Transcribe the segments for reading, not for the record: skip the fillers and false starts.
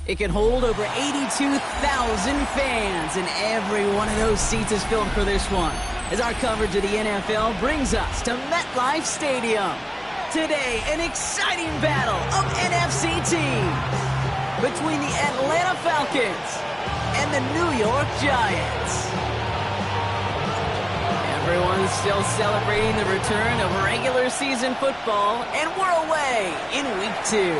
It can hold over 82,000 fans, and every one of those seats is filled for this one, as our coverage of the NFL brings us to MetLife Stadium. Today, an exciting battle of NFC teams between the Atlanta Falcons and the New York Giants. Everyone's still celebrating the return of regular season football, and we're away in Week 2.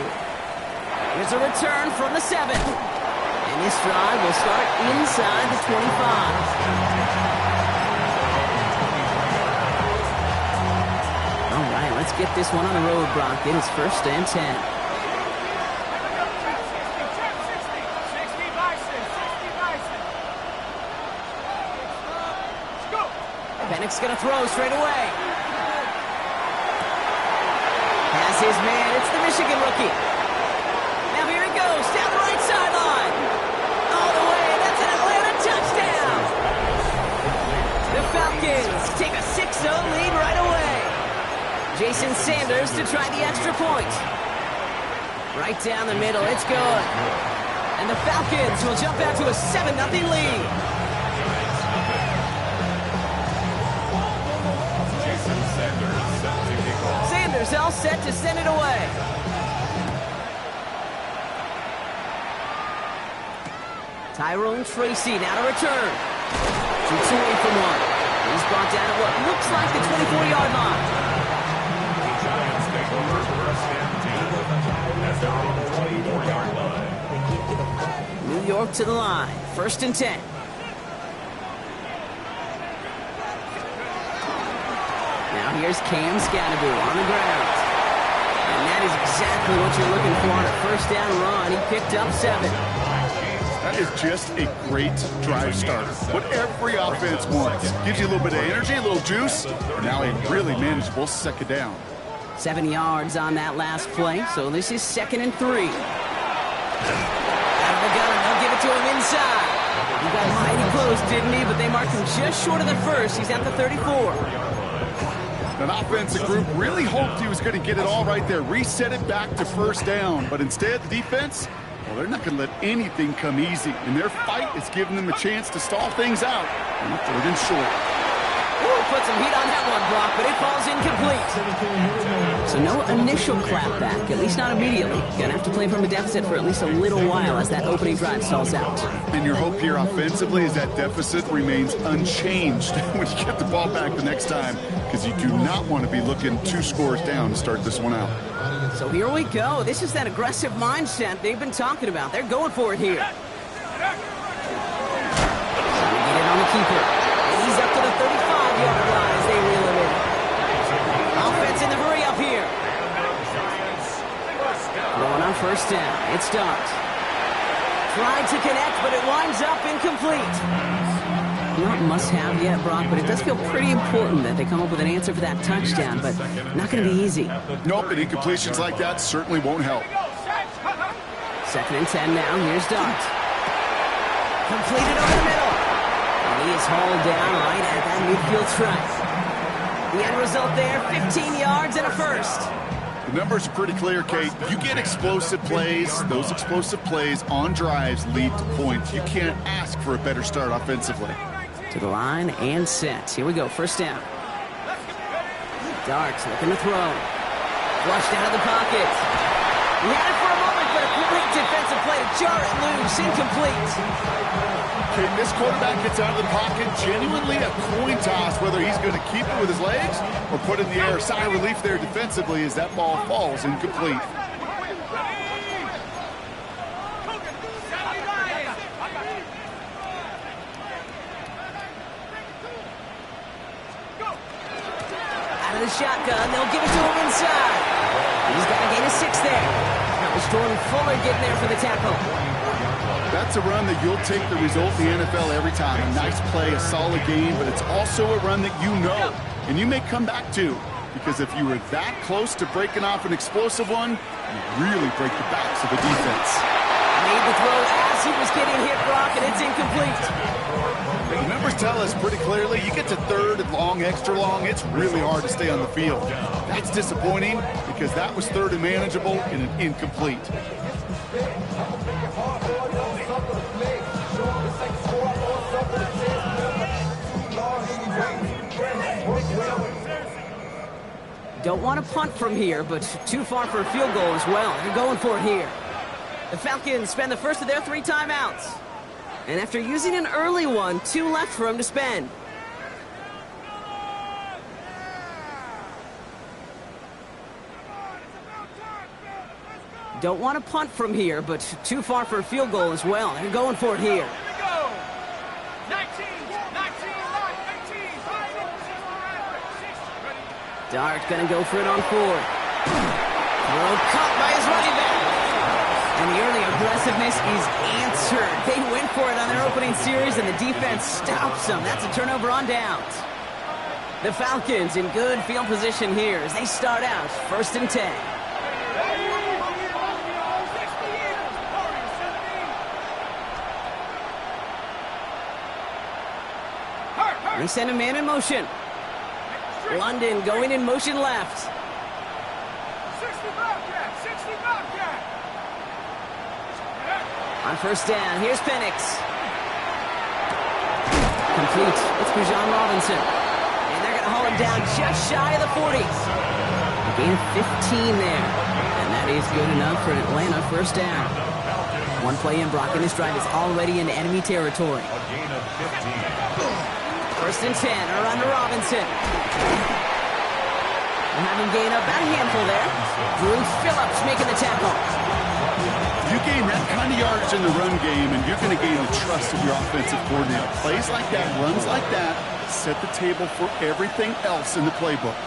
Here's a return from the 7. And this drive will start inside the 25. All right, let's get this one on the road, Brock. It is 1st and 10. Pennick's going to throw straight away. Has his man. It's the Michigan rookie. Now here he goes, down the right sideline. All the way, that's an Atlanta touchdown. The Falcons take a 6-0 lead right away. Jason Sanders to try the extra point. Right down the middle, it's good. And the Falcons will jump out to a 7-0 lead. Sanders all set to send it away. Tyrone Tracy now to return. Shoots away from one. He's brought down at what looks like the 24-yard line. New York to the line. 1st and 10. Now here's Cam Scatterby on the ground. And that is exactly what you're looking for on a 1st down run. He picked up 7. That is just a great drive starter. What every offense wants. Gives you a little bit of energy, a little juice. Now a really manageable 2nd down. 7 yards on that last play, so this is 2nd and 3. Out of the gun, they'll give it to him inside. He got mighty close, didn't he? But they marked him just short of the 1st. He's at the 34. An offensive group really hoped he was going to get it all right there, reset it back to 1st down. But instead, the defense, well, they're not going to let anything come easy. And their fight is giving them a chance to stall things out. And 3rd and short. Ooh, put some heat on that one, Brock, but it falls incomplete. So no initial clapback, at least not immediately. Going to have to play from a deficit for at least a little while as that opening drive stalls out. And your hope here offensively is that deficit remains unchanged when you get the ball back the next time, because you do not want to be looking 2 scores down to start this one out. So here we go. This is that aggressive mindset they've been talking about. They're going for it here. Trying to get it on the keeper. And he's up to the 35-yard line as they reel him in. Offense in the hurry up here. Going on 1st down. It's Dart. Tried to connect, but it winds up incomplete. Not must-have yet, Brock, but it does feel pretty important that they come up with an answer for that touchdown, but not going to be easy. Nope, and incompletions like that certainly won't help. 2nd and 10 now. Here's Dart. Completed over the middle. And he is hauled down right at that midfield stripe. The end result there, 15 yards and a 1st. The numbers are pretty clear, Kate. You get explosive plays. Those explosive plays on drives lead to points. You can't ask for a better start offensively. To the line and set. Here we go, 1st down. Dart looking to throw. Flushed out of the pocket. He had it for a moment, but a great defensive play to jar it loose. Incomplete. Kate, this quarterback gets out of the pocket. Genuinely a coin toss whether he's going to keep it with his legs or put it in the air. Sigh of relief there defensively as that ball falls incomplete. Out of the shotgun, they'll give it to him inside. He's got to gain a 6 there. That was Jordan Fuller getting there for the tackle. That's a run that you'll take the result in the NFL every time. A nice play, a solid game, but it's also a run that you know, and you may come back to, because if you were that close to breaking off an explosive one, you really break the backs of the defense. Made the throw as he was getting hit, Brock, and it's incomplete. The numbers tell us pretty clearly, you get to 3rd and long, extra long, it's really hard to stay on the field. That's disappointing because that was 3rd and manageable and an incomplete. Don't want to punt from here, but too far for a field goal as well. They're going for it here. The Falcons spend the first of their 3 timeouts. And after using an early one, 2 left for them to spend. Don't want to punt from here, but too far for a field goal as well. They're going for it here. Dart gonna go for it on 4. Throw caught by his running back. And the early aggressiveness is answered. They went for it on their opening series, and the defense stops them. That's a turnover on downs. The Falcons in good field position here as they start out 1st and 10. They send a man in motion. London going in motion left. On 1st down, here's Penix. Complete. It's Bijan Robinson. And they're going to haul him down just shy of the 40. A gain of 15 there. And that is good enough for an Atlanta 1st down. 1 play in, Brock, and this drive is already in enemy territory. A gain of 15. 1st and 10, around to Robinson. And having gained up about a handful there. Drew Phillips making the tackle. You gain that kind of yardage in the run game, and you're going to gain the trust of your offensive coordinator. Plays like that, runs like that, set the table for everything else in the playbook.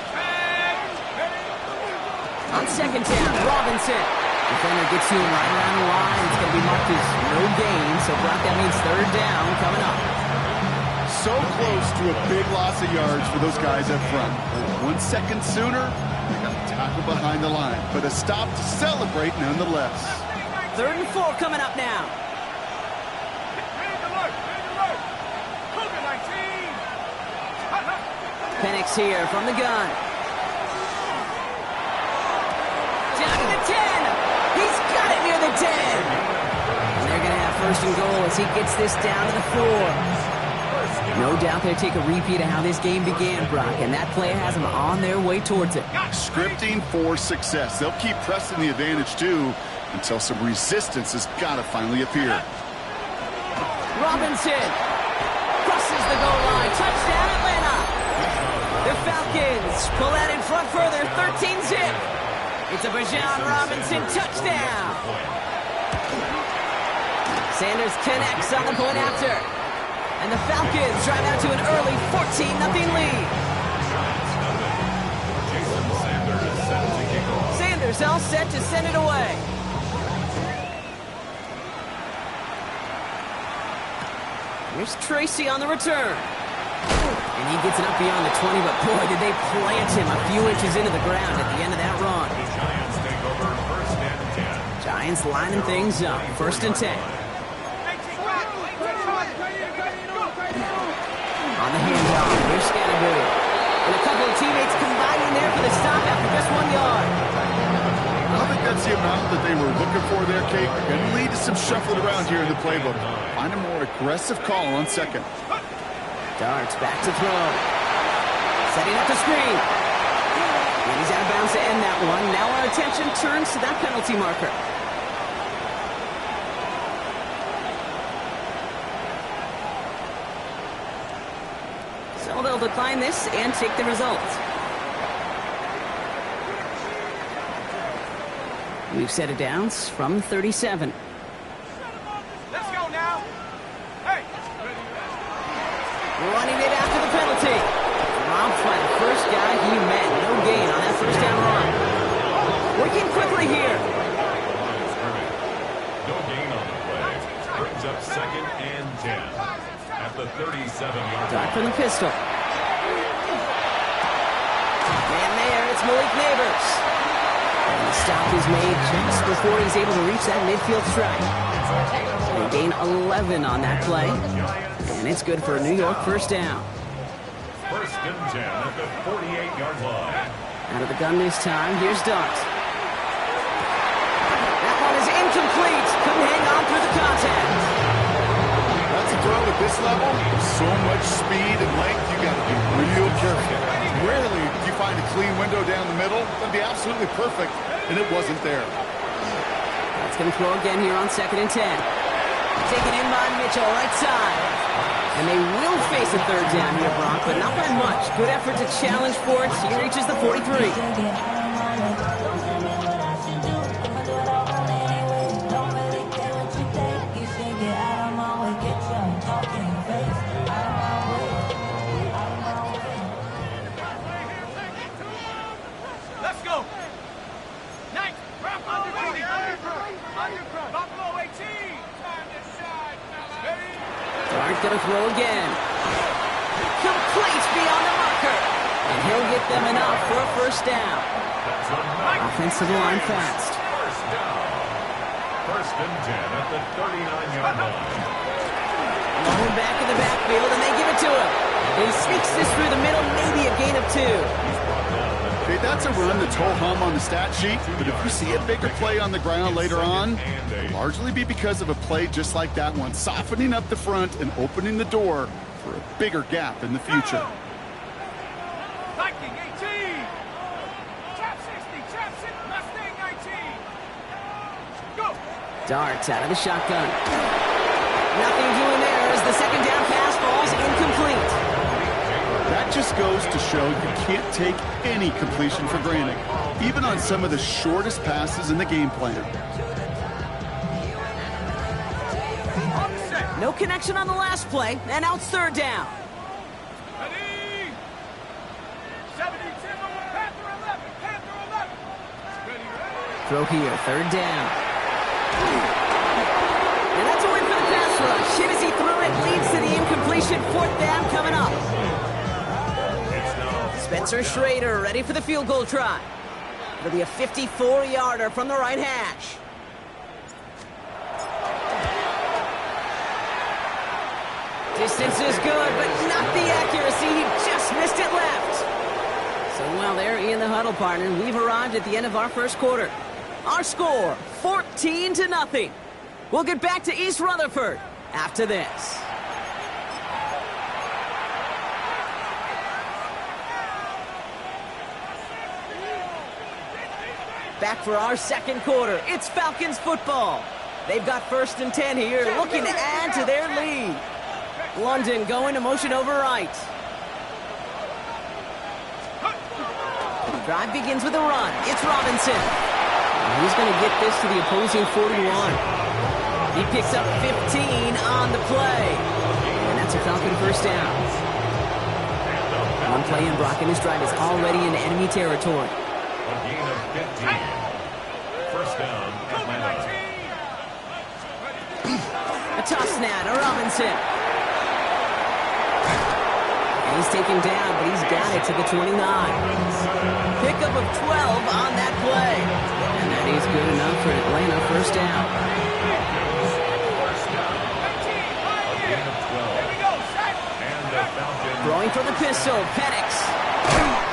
On 2nd down, Robinson. Defender gets to him right around the line. It's going to be marked as no gain, so Brock, that means 3rd down coming up. So close to a big loss of yards for those guys up front. 1 second sooner, they got a tackle behind the line, but a stop to celebrate nonetheless. 3rd and 4 coming up now. Penix here from the gun. Down to the 10. He's got it near the 10. And they're going to have 1st and goal as he gets this down to the 4. No doubt they'll take a repeat of how this game began, Brock, and that play has them on their way towards it. Scripting for success. They'll keep pressing the advantage, too, until some resistance has got to finally appear. Robinson crosses the goal line. Touchdown, Atlanta. The Falcons pull out in front further, 13-zip. It's a Bijan Robinson touchdown. Sanders connects on the point after. And the Falcons drive out to an early 14-0 lead. Sanders all set to send it away. Here's Tracy on the return. And he gets it up beyond the 20, but boy, did they plant him a few inches into the ground at the end of that run. Giants take over 1st and 10. Giants lining things up, 1st and 10. On the handoff, here's Scattergood. And a couple of teammates combining there for the stop after just 1 yard. I don't think that's the amount that they were looking for there, Kate. Going to lead to some shuffling around here in the playbook. Find a more aggressive call on 2nd. Darts back to throw. Setting up the screen. And he's out of bounds to end that one. Now our attention turns to that penalty marker. So they'll decline this and take the result. We've set it down from 37. Let's go now. Hey. Running it after the penalty. Dropped by the first guy he met. No gain on that 1st down run. Working quickly here. No gain on the play. Brings up 2nd and 10 at the 37-yard Dart line. from the pistol. And there, it's Malik Neighbors. And the stop is made just before he's able to reach that midfield strike. They gain 11 on that play. And it's good for a New York 1st down. 1st and 10 at the 48-yard line. Out of the gun this time, here's Dart. That one is incomplete. Couldn't hang on through the contact. That's a throw at this level. So much speed and length, you got to be real careful. Rarely do you find a clean window down the middle, that'd be absolutely perfect, and it wasn't there. That's going to throw again here on 2nd and 10. Taken in by Mitchell, right side. And they will face a third down here, Brock, but not by much. Good effort to challenge for it. He reaches the 43. Let's go. Nice. Buffalo 18. Dart going to throw again. Complete beyond the marker. And he'll get them enough for a first down. Offensive line fast. First down. 1st and 10 at the 39-yard line. Long back in the backfield, and they give it to him. He sneaks this through the middle, maybe a gain of 2. Okay, that's a run that's ho-hum on the stat sheet, but if you see a bigger play on the ground later on, it'll largely be because of a play just like that one, softening up the front and opening the door for a bigger gap in the future. Viking 18. Trap 60. Trap 6. Mustang 19. Go. Darts out of the shotgun. Nothing doing there as the second down pass falls incomplete. That just goes to show you can't take any completion for granted, even on some of the shortest passes in the game plan. No connection on the last play, and now it's 3rd down. Ready. 72. Panther 11. Panther 11. Ready. Throw here, 3rd down. And that's a win for the pass rush. Hit as he threw it, leads to the incompletion. 4th down coming up. Spencer Schrader ready for the field goal try. It'll be a 54-yarder from the right hash. Distance is good, but not the accuracy. He just missed it left. So while they're in the huddle, partner, we've arrived at the end of our first quarter. Our score, 14-0. We'll get back to East Rutherford after this. Back for our second quarter. It's Falcons football. They've got 1st and 10 here, looking to add to their lead. London going to motion over right. Drive begins with a run. It's Robinson. And he's going to get this to the opposing 41. He picks up 15 on the play. And that's a Falcon first down. One play in, Brock, and his drive is already in enemy territory. A gain of 15. First down, Atlanta. A toss snap to Robinson. And he's taken down, but he's got it to the 29. Pickup of 12 on that play. And that is good enough for Atlanta first down. First down. A gain of 12. And the Falcons. Throwing for the pistol, Penix.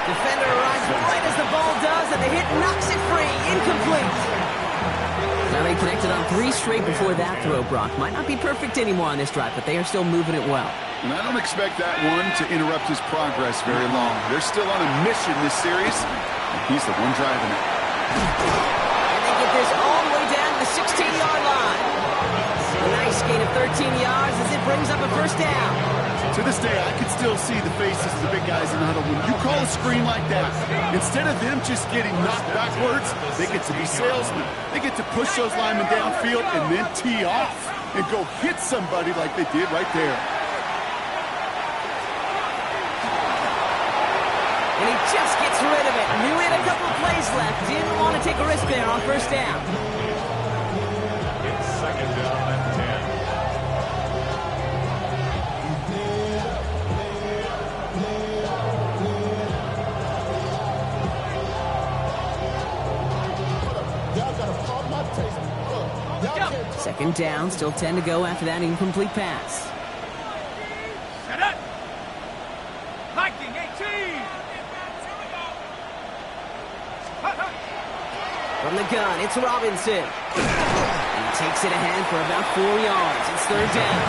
Defender arrives right as the ball does, and the hit knocks it free. Incomplete. Now they connected on 3 straight before that throw, Brock. Might not be perfect anymore on this drive, but they are still moving it well. And I don't expect that one to interrupt his progress very long. They're still on a mission this series, and he's the one driving it. And they get this all the way down to the 16-yard line. A nice gain of 13 yards as it brings up a first down. To this day, I can still see the faces of the big guys in the huddle. When you call a screen like that, instead of them just getting knocked backwards, they get to be salesmen. They get to push those linemen downfield and then tee off and go hit somebody like they did right there. And he just gets rid of it. Knew he had a couple of plays left. Didn't want to take a risk there on first down. It's 2nd down and 10. Second down, still 10 to go after that incomplete pass. Set up. Viking 18. From the gun, it's Robinson. He takes it ahead for about 4 yards. It's 3rd down.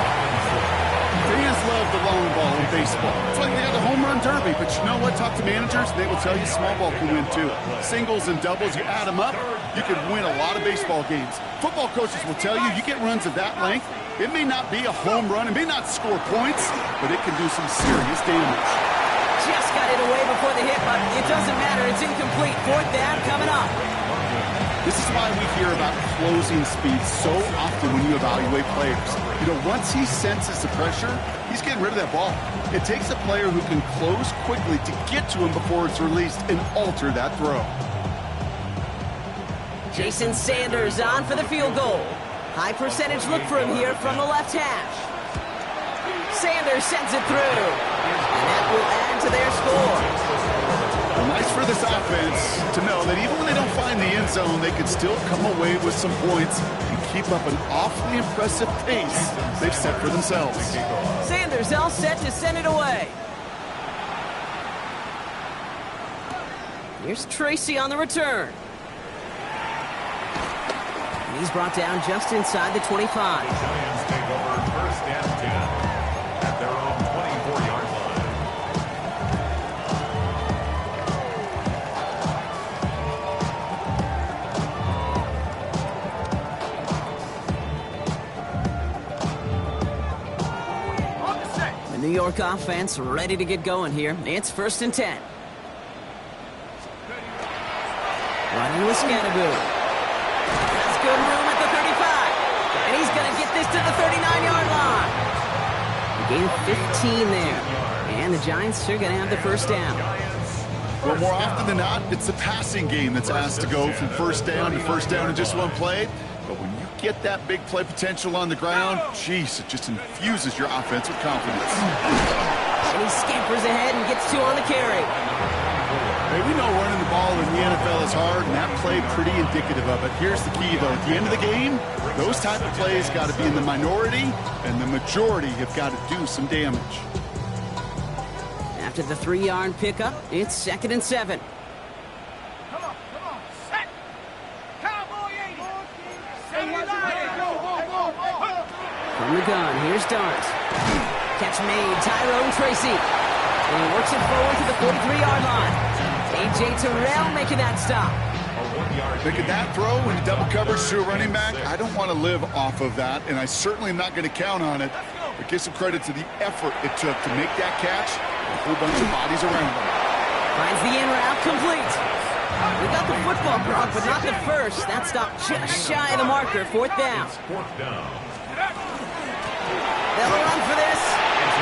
Fans love the long ball in baseball. It's like they got a home run derby, but you know what? Talk to managers, they will tell you small ball can win too. Singles and doubles, you add them up, you can win a lot of baseball games. Football coaches will tell you get runs of that length, it may not be a home run, it may not score points, but it can do some serious damage. Just got it away before the hit, but it doesn't matter. It's incomplete. Fourth down coming up. This is why we hear about closing speed so often when you evaluate players. You know, once he senses the pressure, he's getting rid of that ball. It takes a player who can close quickly to get to him before it's released and alter that throw. Jason Sanders on for the field goal. High percentage look for him here from the left hash. Sanders sends it through. And that will add to their score. Well, nice for this offense to know that even when they don't find the end zone, they can still come away with some points and keep up an awfully impressive pace they've set for themselves. Sanders all set to send it away. Here's Tracy on the return. And he's brought down just inside the 25. Giants take over first and 10 at their own 24-yard line. The New York offense ready to get going here. It's first and 10. Running with Scannaboo. That's good room at the 35. And he's going to get this to the 39-yard line. A gain of 15 there. And the Giants are going to have the first down. Well, more often than not, it's the passing game that's asked to go from first down to first down in just one play. But when you get that big play potential on the ground, geez, it just infuses your offense with confidence. And he scampers ahead and gets two on the carry. Hey, we know running the ball in the NFL is hard, and that play pretty indicative of it. Here's the key, though. At the end of the game, those type of plays got to be in the minority, and the majority have got to do some damage. After the 3-yard pickup, it's second and 7. Come on, set. Cowboy 80. 79. Go. From the gun, here's Dart. Catch made, Tyrone Tracy. And he works it forward to the 43-yard line. A.J. Terrell making that stop. Making that throw into double coverage to a running back, I don't want to live off of that, and I certainly am not going to count on it. But give some credit to the effort it took to make that catch, a whole bunch of bodies around him. Finds the in route complete. We got the football block, but not the first. That stop just shy of the marker. Fourth down. They'll run for this.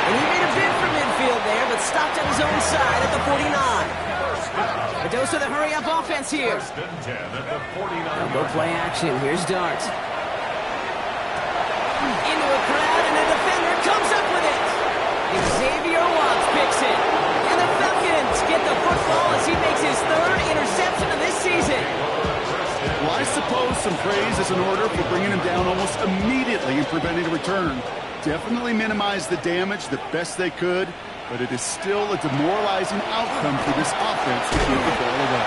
And he made a bid for midfield there, but stopped on his own side at the 49. A dose of the hurry-up offense here. They'll go play action. Here's Dart. Into a crowd, and a defender comes up with it. Xavier Watts picks it. And the Falcons get the football as he makes his third interception of this season. Well, I suppose some praise is in order for bringing him down almost immediately and preventing a return. Definitely minimized the damage the best they could, but it is still a demoralizing outcome for this offense to give the ball away.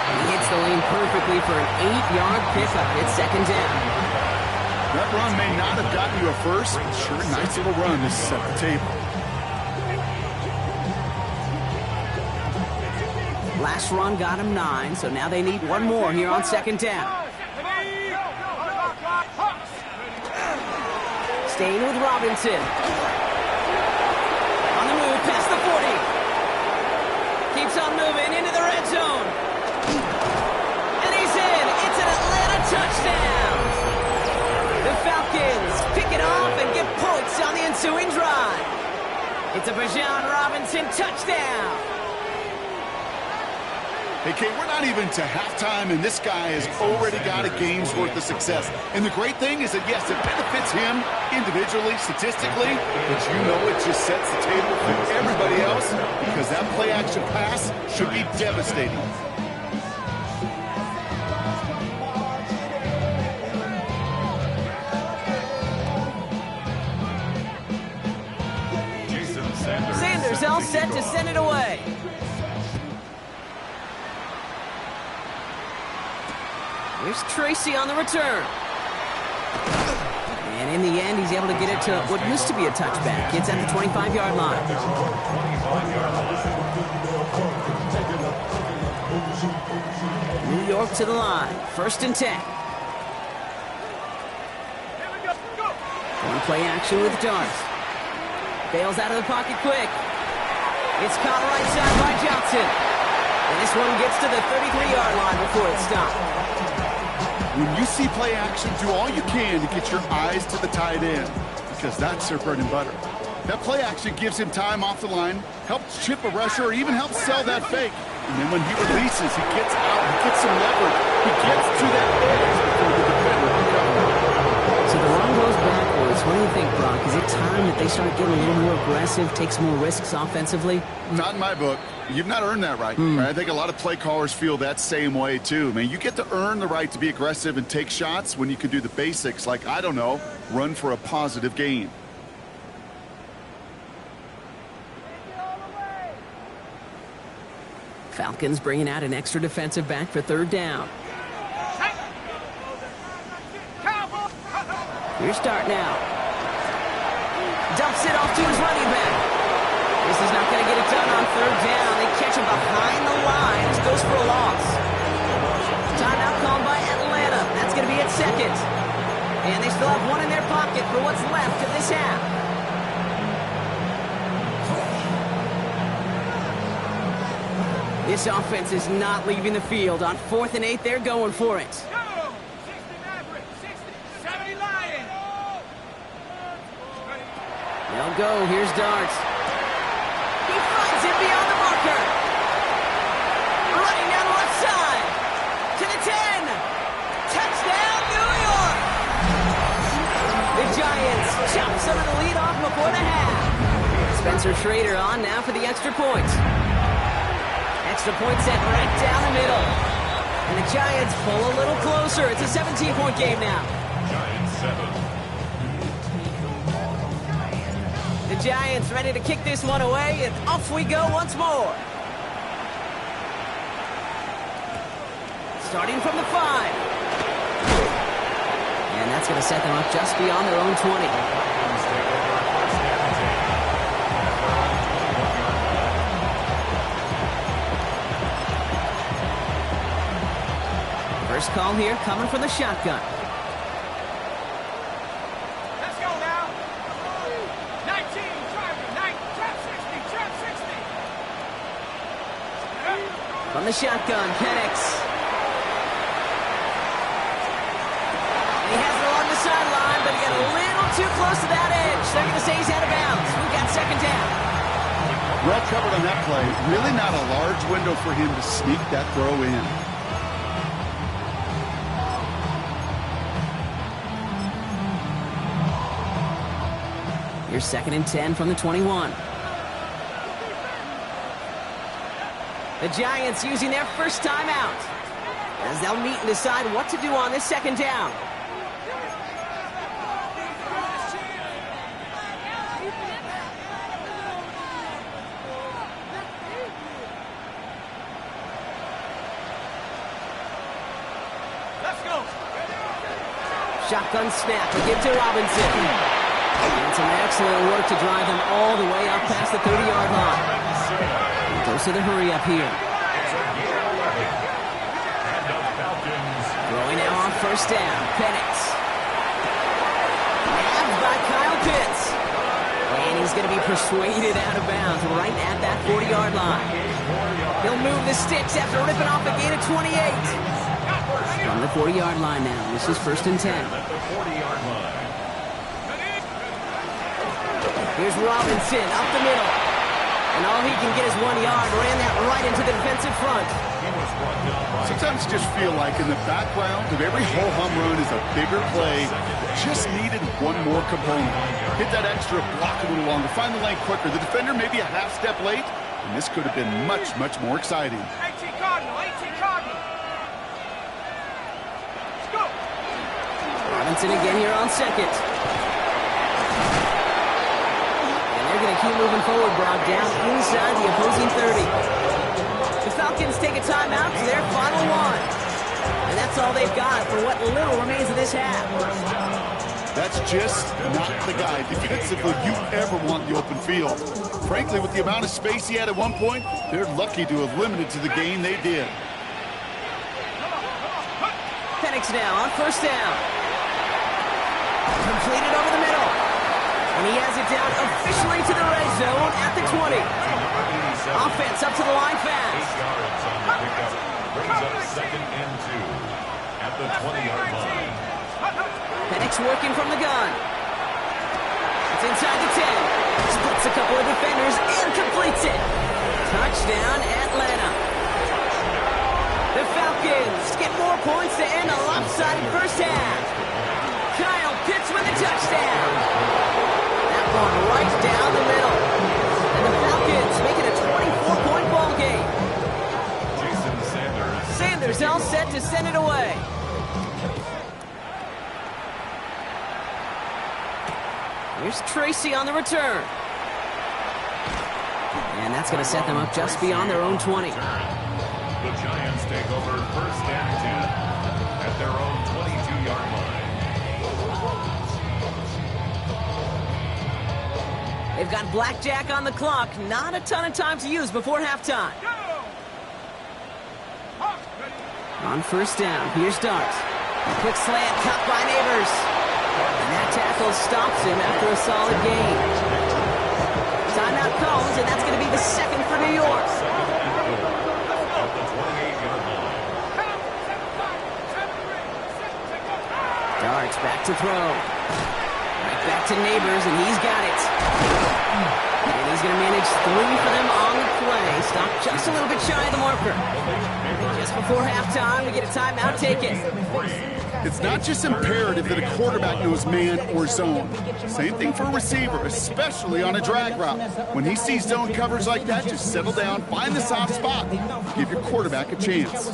He hits the lane perfectly for an 8-yard pickup. It's second down. That run may not have gotten you a first, but sure, nice little run to set the table. Last run got him 9, so now they need one more here on second down. Staying with Robinson. On the move, past the 40. Keeps on moving into the red zone. And he's in. It's an Atlanta touchdown. The Falcons pick it off and get points on the ensuing drive. It's a Bijan Robinson touchdown. Hey, Kate, we're not even to halftime, and this guy has already got a game's worth of success. And the great thing is that, yes, it benefits him individually, statistically, but you know it just sets the table for everybody else because that play-action pass should be devastating. Sanders all set to send it away. Here's Tracy on the return. And And in the end, he's able to get it to what used to be a touchback. It's at the 25-yard line. New York to the line. 1st and 10. One play action with Dart. Bails out of the pocket quick. It's caught right side by Johnson. And this one gets to the 33-yard line before it's stopped. When you see play action, do all you can to get your eyes to the tight end, because that's their bread and butter. That play action gives him time off the line, helps chip a rusher, or even helps sell that fake. And then when he releases, he gets out, he gets some leverage, he gets to that edge before the defender can cover. So the run goes backwards. What do you think, Brock? Is it time that they start getting a little more aggressive, take some more risks offensively? Not in my book. You've not earned that right. I think a lot of play callers feel that same way, too. Man, you get to earn the right to be aggressive and take shots when you can do the basics, like, I don't know, run for a positive gain. Falcons bringing out an extra defensive back for 3rd down. Here's Dart now. Dumps it off to his running back. This is not going to get it done on 3rd down. They catch him behind the lines. Goes for a loss. Timeout called by Atlanta. That's going to be at 2nd. And they still have one in their pocket for what's left of this half. This offense is not leaving the field. On 4th and 8, they're going for it. They'll go. Here's Dart. He finds it beyond the marker. Running down the left side. To the 10. Touchdown, New York. The Giants chop some of the lead off before the half. Spencer Schrader on now for the extra point. Extra point set right down the middle. And the Giants pull a little closer. It's a 17-point game now. Giants 7. The Giants ready to kick this one away, and off we go once more. Starting from the 5. And that's going to set them up just beyond their own 20. First call here coming from the shotgun. From the shotgun, Penix. He has it along the sideline, but he got a little too close to that edge. They're going to say he's out of bounds. We've got 2nd down. Well covered on that play. Really not a large window for him to sneak that throw in. Here's 2nd and 10 from the 21. The Giants using their first timeout as they'll meet and decide what to do on this 2nd down. Let's go. Shotgun snap, we give to Robinson. And some excellent work to drive them all the way up past the 30-yard line. Goes to the hurry up here. Throwing now on 1st down. Penix. Grabbed by Kyle Pitts. And he's going to be persuaded out of bounds right at that 40-yard line. He'll move the sticks after ripping off a gain of 28. From the 40-yard line now. This is 1st and 10. Here's Robinson up the middle. And all he can get is 1 yard. Ran that right into the defensive front. Sometimes you just feel like in the background of every ho-hum run is a bigger play. Just needed one more component. Hit that extra, block a little longer, find the lane quicker. The defender maybe a half step late, and this could have been much, much more exciting. 18 Cardinal, 18 Cardinal. Let's go. Robinson again here on 2nd. They're going to keep moving forward, Brock, down inside the opposing 30. The Falcons take a timeout to their final one. And that's all they've got for what little remains of this half. That's just not the guy defensively you ever want in the open field. Frankly, with the amount of space he had at one point, they're lucky to have limited to the game they did. Penix now on first down. Completed over the middle. And he has it down officially to the red zone at the 20. Offense up to the line fast. 8 yards on the pickup. Brings up 2nd and 2 at the 20-yard line. Penix working from the gun. It's inside the 10. Splits a couple of defenders and completes it. Touchdown, Atlanta. The Falcons get more points to end a lopsided first half. Kyle Pitts with a touchdown. That one right down the middle. And the Falcons make it a 24-point ball game. Jason Sanders. Sanders all set to send it away. Here's Tracy on the return. And that's going to set them up just beyond their own 20. The Giants take over 1st and 10 at their own 22-yard line. They've got blackjack on the clock. Not a ton of time to use before halftime. On first down, here's Dart. Quick slant cut by Neighbors. And that tackle stops him after a solid gain. Timeout comes, and that's going to be the second for New York. At the 28-yard line. Darts back to throw. Right back to Neighbors, and he's got it. And he's going to manage 3 for them on the play. Stop just a little bit shy of the marker. Just before halftime, we get a timeout taken. It's not just imperative that a quarterback knows man or zone. Same thing for a receiver, especially on a drag route. When he sees zone coverage like that, just settle down, find the soft spot, give your quarterback a chance.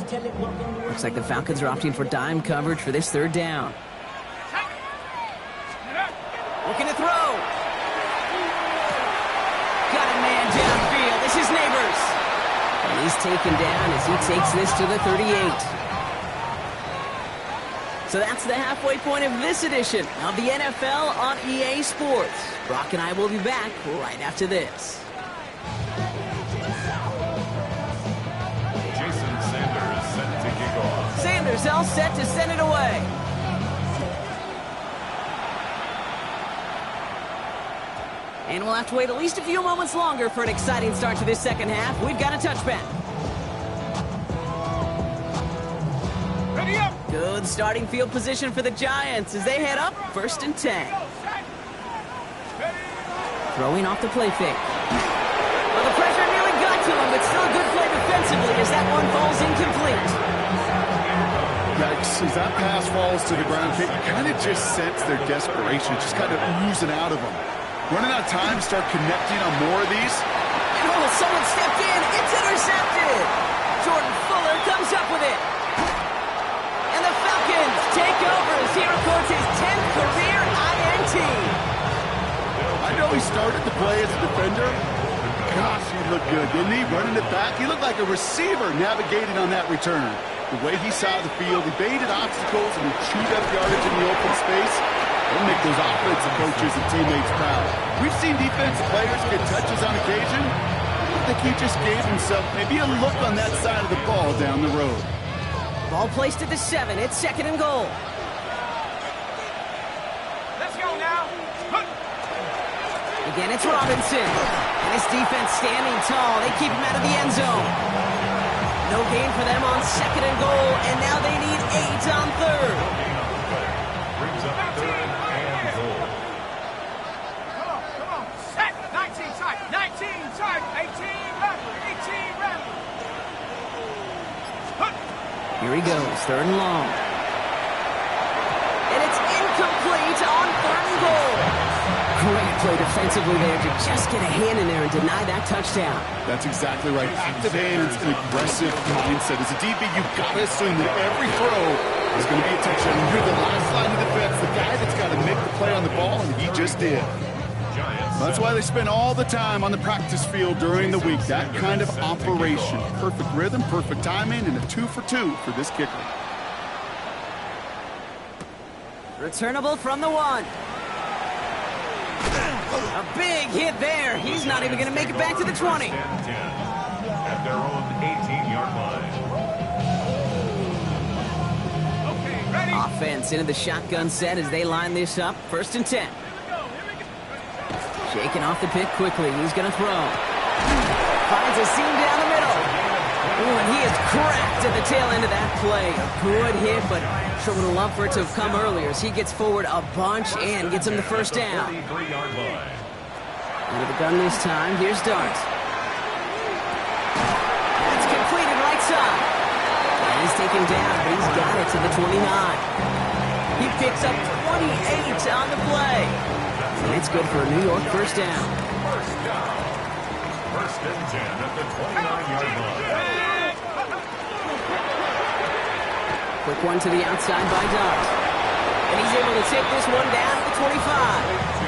Looks like the Falcons are opting for dime coverage for this 3rd down. Looking to throw. Got a man downfield. This is Neighbors. And he's taken down as he takes this to the 38. So that's the halfway point of this edition of the NFL on EA Sports. Brock and I will be back right after this. Jason Sanders set to kick off. Sanders all set to send it away. And we'll have to wait at least a few moments longer for an exciting start to this second half. We've got a touchback. Ready up. Good starting field position for the Giants as they head up 1st and 10. Throwing off the play fake. Well, the pressure nearly got to him, but still a good play defensively as that one falls incomplete. Yikes, as that pass falls to the ground, you kind of just sense their desperation, just kind of oozing out of them. Running out of time, start connecting on more of these. Oh, someone stepped in. It's intercepted. Jordan Fuller comes up with it. And the Falcons take over as he records his 10th career INT. I know he started the play as a defender. Gosh, he looked good, didn't he? Running it back. He looked like a receiver navigating on that return. The way he saw the field, he baited obstacles and he chewed up yardage in the open space. It'll make those offensive coaches and teammates proud. We've seen defensive players get touches on occasion. I think he just gave himself maybe a look on that side of the ball down the road. Ball placed at the 7. It's 2nd and goal. Let's go now. Again, it's Robinson. And his defense standing tall. They keep him out of the end zone. No gain for them on 2nd and goal. And now they need 8 on 3rd. Brings up 3rd and goal. Come on. Set. 19 tight. 19 tight. 18 rattle. 18 rattle. Here he goes, 3rd and long. And it's incomplete on 3rd and goal. Great play defensively there to just get a hand in there and deny that touchdown. That's exactly right. Active hands and aggressive mindset. As a DB, you've got to assume that every throw is going to be a touchdown. You're the last line of defense, the guy that's got to make the play on the ball, and he just did. That's why they spend all the time on the practice field during the week. That kind of operation. Perfect rhythm, perfect timing, and a 2 for 2 for this kicker. Returnable from the 1. A big hit there. He's not even going to make it back to the 20. 10 at their own 18-yard line. Okay, ready? Offense into the shotgun set as they line this up. 1st and 10. Shaking off the pick quickly. He's going to throw. Finds a seam down the middle. Ooh, and he is cracked at the tail end of that play. A good hit, but sure would have loved for it to have come earlier as he gets forward a bunch and gets him the 1st down. 33-yard line. Into the gun this time. Here's Darts. That's completed right side. And he's taken down, but he's got it to the 29. He picks up 28 on the play. And it's good for a New York 1st down. 1st down. 1st and 10 at the 29-yard line. Quick one to the outside by Darts. And he's able to take this one down to the 25.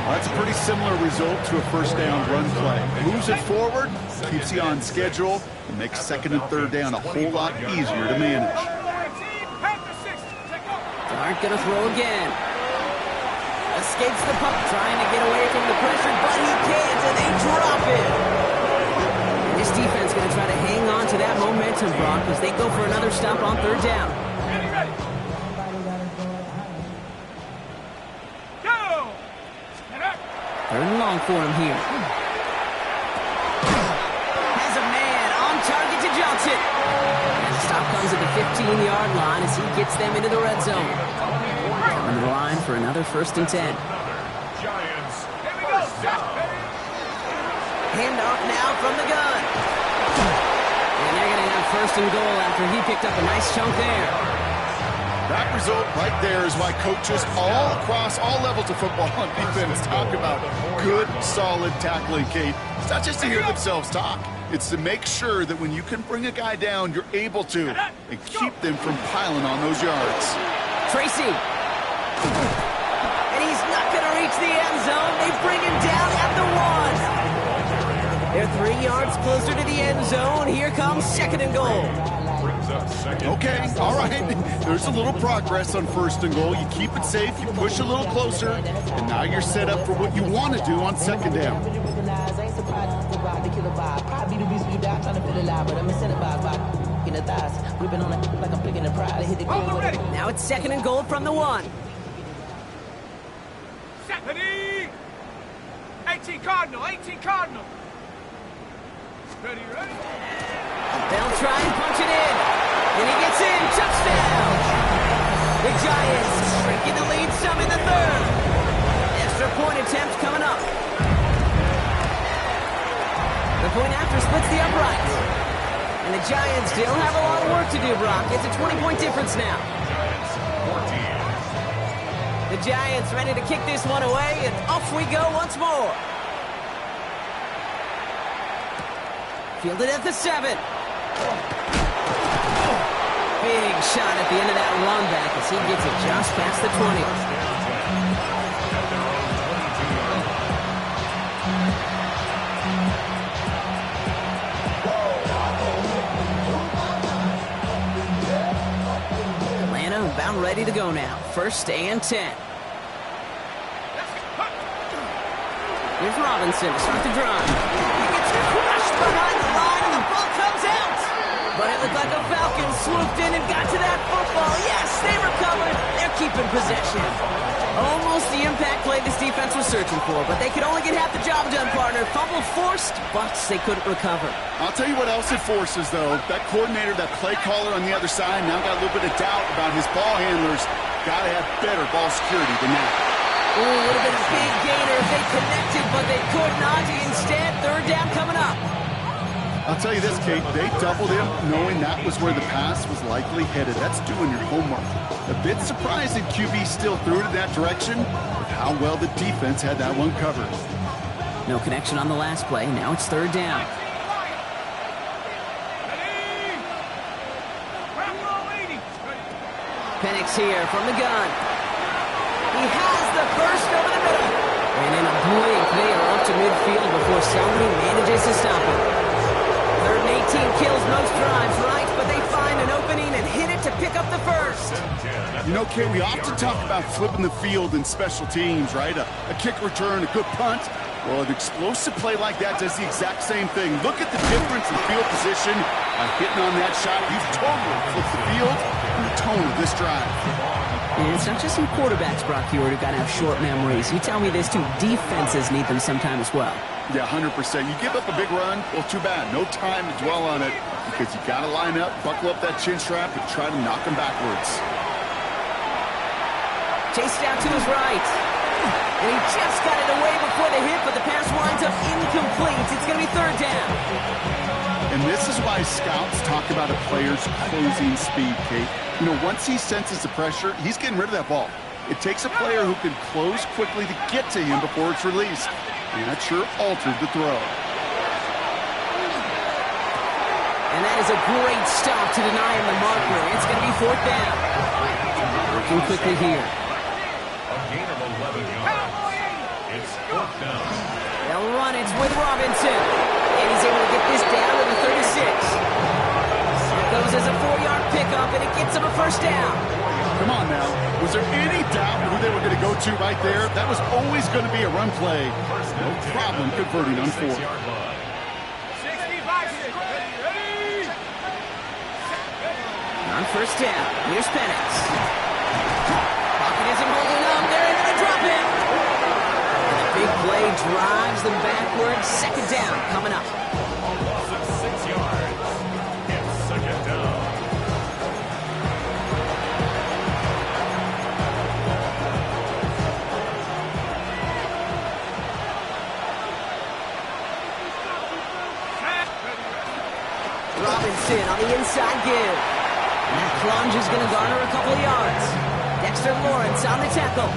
That's a pretty similar result to a 1st down run play. Moves it forward, keeps you on schedule, and makes 2nd and 3rd down a whole lot easier to manage. Dart gonna throw again. Escapes the puck, trying to get away from the pressure, but he can't, and they drop it. And this defense gonna try to hang on to that momentum, Brock, as they go for another stop on 3rd down. Ready, ready. Go! Get up. 3rd and long for him here. Has a man on target to Johnson. And the stop comes at the 15-yard line as he gets them into the red zone. On the line for another 1st and 10. Giants. Here we go. Handoff now from the gun. And they're going to have 1st and goal after he picked up a nice chunk there. That result right there is why coaches all across all levels of football and defense talk about good, solid tackling, Kate. It's not just to hear themselves talk. It's to make sure that when you can bring a guy down, you're able to, and keep them from piling on those yards. Tracy. And he's not going to reach the end zone. They bring him down at the 1. They're 3 yards closer to the end zone. Here comes 2nd and goal. Brings up 2nd. Okay, all right. There's a little progress on 1st and goal. You keep it safe, you push a little closer, and now you're set up for what you want to do on 2nd down. Now it's 2nd and goal from the 1. Ready. 18 Cardinal, 18 Cardinal. Ready, ready. They'll try and punch it in. And he gets in. Touchdown. The Giants shrinking the lead some in the 3rd. Extra point attempt coming up. The point after splits the uprights. And the Giants still have a lot of work to do, Brock. It's a 20-point difference now. 14. The Giants ready to kick this one away, and off we go once more. Fielded at the 7. Big shot at the end of that run back as he gets it just past the 20. Atlanta about ready to go now. 1st and 10. Here's Robinson to start the drive. He gets crushed behind the line and the ball comes out. But it looked like a Falcon swooped in and got to that football. Yes, they recovered. They're keeping possession. Almost the impact play this defense was searching for, but they could only get half the job done, partner. Fumble forced, but they couldn't recover. I'll tell you what else it forces, though. That coordinator, that play caller on the other side, now got a little bit of doubt about his ball handlers. Got to have better ball security than that. Ooh, would have been a big gainer if they connected, but they could not. Instead, 3rd down coming up. I'll tell you this, Kate, they doubled him knowing that was where the pass was likely headed. That's doing your homework. A bit surprising QB still threw it in that direction with how well the defense had that one covered. No connection on the last play. Now it's 3rd down. Penix here from the gun. He has the first over the middle. And in a blink, they are up to midfield before somebody manages to stop him. 3rd and 18 kills most drives, right? But they find an opening and hit it to pick up the 1st. You know, Kay, we often talk about flipping the field in special teams, right? A kick return, a good punt. Well, an explosive play like that does the exact same thing. Look at the difference in field position. By hitting on that shot, you've totally flipped the field and the tone of this drive. And it's not just some quarterbacks, Brock, here who got to have short memories. You tell me this too, defenses need them sometime as well. Yeah, 100%. You give up a big run, well, too bad. No time to dwell on it because you got to line up, buckle up that chin strap, and try to knock them backwards. Chased out to his right. And he just got it away before the hit, but the pass winds up incomplete. It's going to be third down. And this is why scouts talk about a player's closing speed, Kate. You know, once he senses the pressure, he's getting rid of that ball. It takes a player who can close quickly to get to him before it's released. And that sure altered the throw. And that is a great stop to deny him the marker. It's going to be fourth down. Working quickly here. A gain of 11 yards. It's fourth down. They'll run it with Robinson. And he's able to get this down to the 36. It goes as a 4-yard pickup, and it gets him a first down. Come on now. Was there any doubt who they were going to go to right there? That was always going to be a run play. No problem converting on fourth. 65. On first down, here's Penix. Pocket isn't holding up. They're going to drop it. And the big play drives them backwards. Second down coming up. Loss of 6 yards. It's second down. Robinson on the inside give. And that plunge is going to garner a couple of yards. Dexter Lawrence on the tackle.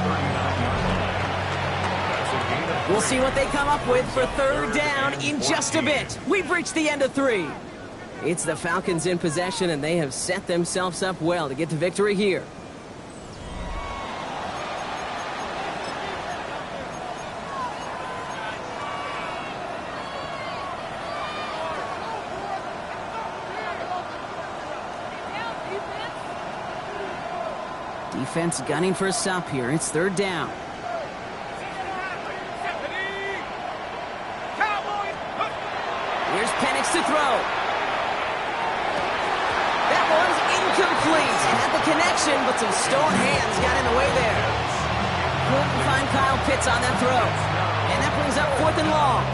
We'll see what they come up with for third down in just a bit. We've reached the end of 3. It's the Falcons in possession, and they have set themselves up well to get the victory here. Defense gunning for a stop here. It's third down. Here's Penix to throw. That one's incomplete. Had the connection, but some stone hands got in the way there. Couldn't find Kyle Pitts on that throw. And that brings up fourth and long.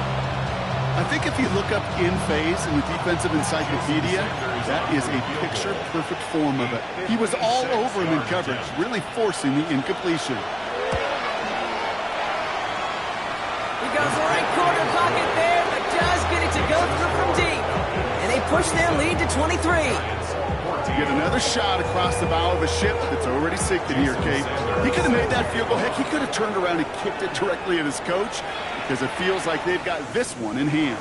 I think if you look up in phase in the defensive encyclopedia, that is a picture-perfect form of it. He was all over him in coverage, really forcing the incompletion. He goes right corner pocket there, but does get it to go through from deep. And they push their lead to 23. To get another shot across the bow of a ship that's already sinking here, Kate. He could have made that field goal. Heck, he could have turned around and kicked it directly at his coach because it feels like they've got this one in hand.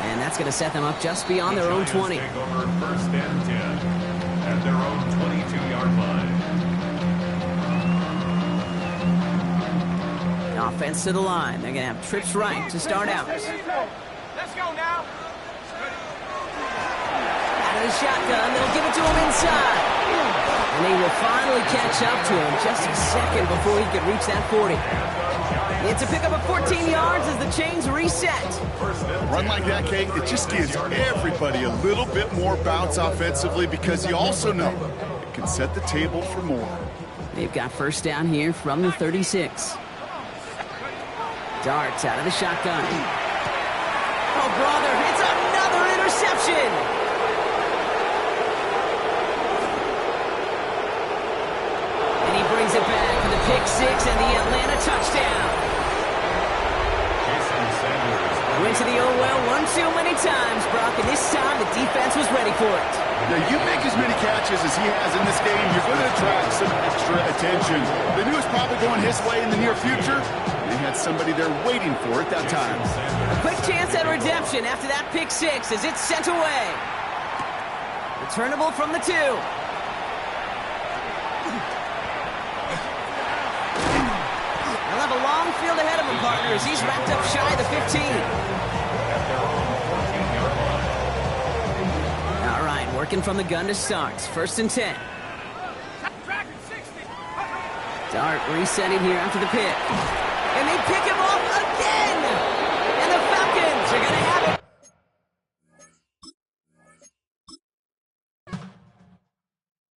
And that's going to set them up just beyond their own 20. Take over first and 10 at their own 22-yard line. Offense to the line. They're going to have trips right to start out. Let's go now. Out of the shotgun, they'll give it to him inside. And they will finally catch up to him just a second before he could reach that 40. It's a pickup of 14 yards as the chains reset. A run like that, Kate, it just gives everybody a little bit more bounce offensively because you also know it can set the table for more. They've got first down here from the 36. Darts out of the shotgun. Oh, brother, it's another interception. And he brings it back for the pick six and the Atlanta touchdown. Went to the oh well one too many times, Brock, and this time the defense was ready for it. Now, you make as many catches as he has in this game, you're going to attract some extra attention. They knew it was probably going his way in the near future. They had somebody there waiting for it that time. A quick chance at redemption after that pick six as it's sent away. Returnable from the 2. They'll have a long field ahead of him, partners. He's wrapped up shy of the 15. Working from the gun to start. First and 10. Tracking 60. Dart resetting here after the pick. And they pick him off again!